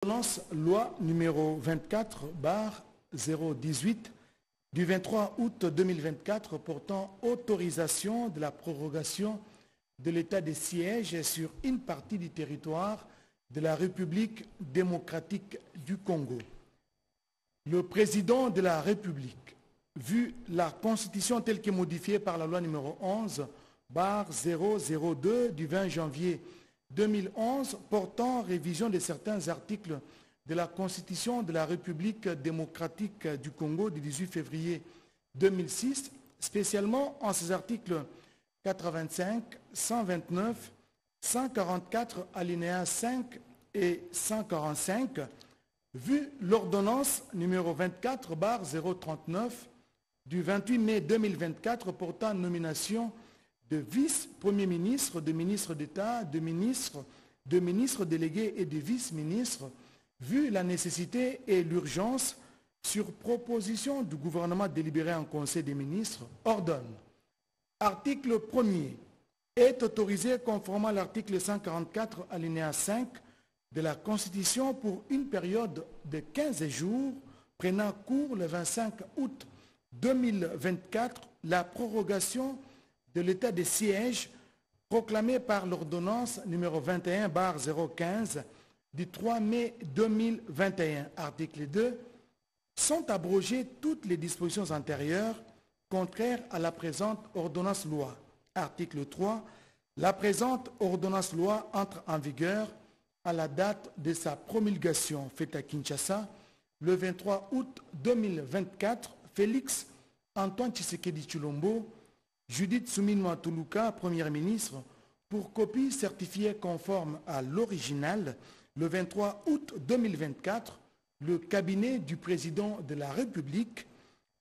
L'ordonnance loi numéro 24/018 du 23 août 2024 portant autorisation de la prorogation de l'état de siège sur une partie du territoire de la République démocratique du Congo. Le président de la République, vu la Constitution telle que modifiée par la loi numéro 11/002 du 20 janvier 2011 portant révision de certains articles de la Constitution de la République démocratique du Congo du 18 février 2006, spécialement en ses articles 85, 129, 144 alinéas 5 et 145, vu l'ordonnance numéro 24/039 du 28 mai 2024 portant nomination de vice-premier ministre, de ministre d'État, de ministre délégués et de vice-ministres, vu la nécessité et l'urgence, sur proposition du gouvernement délibéré en Conseil des ministres, ordonne. Article 1er. Est autorisé conformément à l'article 144 alinéa 5 de la Constitution pour une période de 15 jours prenant cours le 25 août 2024 la prorogation de l'état de siège proclamé par l'ordonnance numéro 21/015 du 3 mai 2021. Article 2. Sont abrogées toutes les dispositions antérieures contraires à la présente ordonnance loi. Article 3. La présente ordonnance loi entre en vigueur à la date de sa promulgation faite à Kinshasa le 23 août 2024. Félix Antoine Tshisekedi Tshilombo, Judith Suminwa Tuluka, Première ministre, pour copie certifiée conforme à l'original le 23 août 2024, le cabinet du président de la République,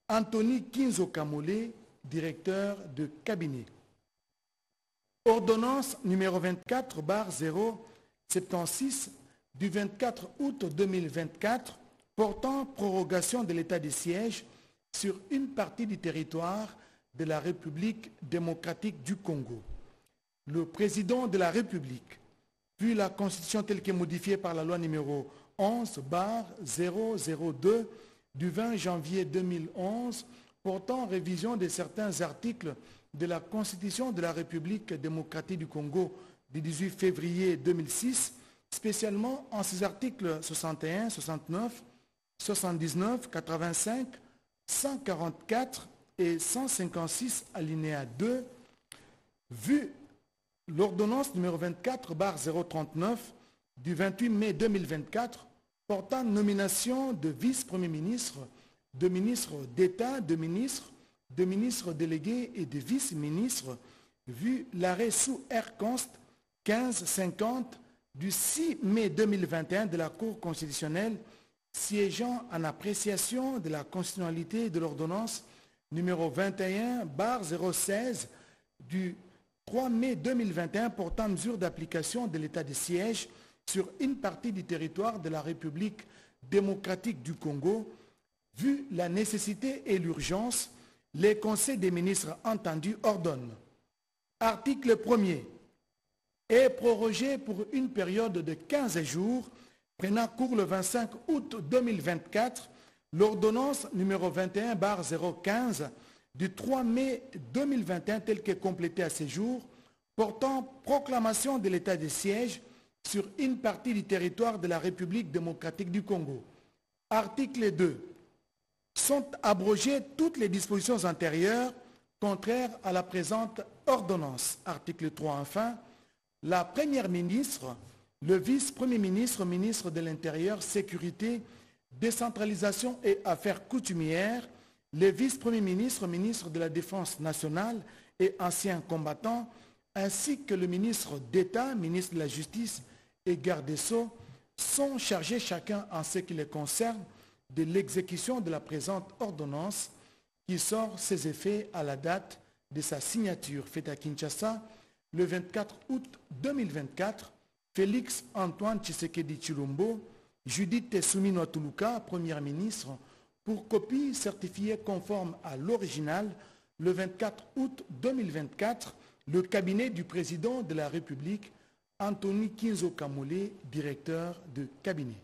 Anthony Kinzo Kamole, directeur de cabinet. Ordonnance numéro 24/076 du 24 août 2024 portant prorogation de l'état de siège sur une partie du territoire de la République démocratique du Congo. Le président de la République, vu la Constitution telle que modifiée par la loi numéro 11/002 du 20 janvier 2011 portant révision de certains articles de la Constitution de la République démocratique du Congo du 18 février 2006, spécialement en ses articles 61, 69, 79, 85, 144 et 156 alinéa 2, vu l'ordonnance numéro 24/039 du 28 mai 2024 portant nomination de vice-premier ministre, de ministre d'État, de ministre délégués et de vice-ministres, vu l'arrêt sous R-Const 1550 du 6 mai 2021 de la Cour constitutionnelle siégeant en appréciation de la constitutionnalité de l'ordonnance numéro 21/016 du 3 mai 2021 portant mesure d'application de l'état de siège sur une partie du territoire de la République démocratique du Congo, vu la nécessité et l'urgence, les conseils des ministres entendus ordonnent. Article 1er. Est prorogé pour une période de 15 jours, prenant cours le 25 août 2024, l'ordonnance numéro 21/015 du 3 mai 2021 telle que complétée à ce jour, portant proclamation de l'état de siège sur une partie du territoire de la République démocratique du Congo. Article 2. Sont abrogées toutes les dispositions antérieures contraires à la présente ordonnance. Article 3. Enfin, la Première ministre, le vice-premier ministre, ministre de l'Intérieur, Sécurité, Décentralisation et Affaires coutumières, les vice-premiers ministres, ministre de la Défense nationale et anciens combattants, ainsi que le ministre d'État, ministre de la Justice et garde des Sceaux, sont chargés chacun en ce qui les concerne de l'exécution de la présente ordonnance qui sort ses effets à la date de sa signature faite à Kinshasa le 24 août 2024. Félix Antoine Tshisekedi Tshilombo, Judith Suminwa Tuluka, Première ministre, pour copie certifiée conforme à l'original le 24 août 2024, le cabinet du président de la République, Anthony Kinzo Kamole, directeur de cabinet.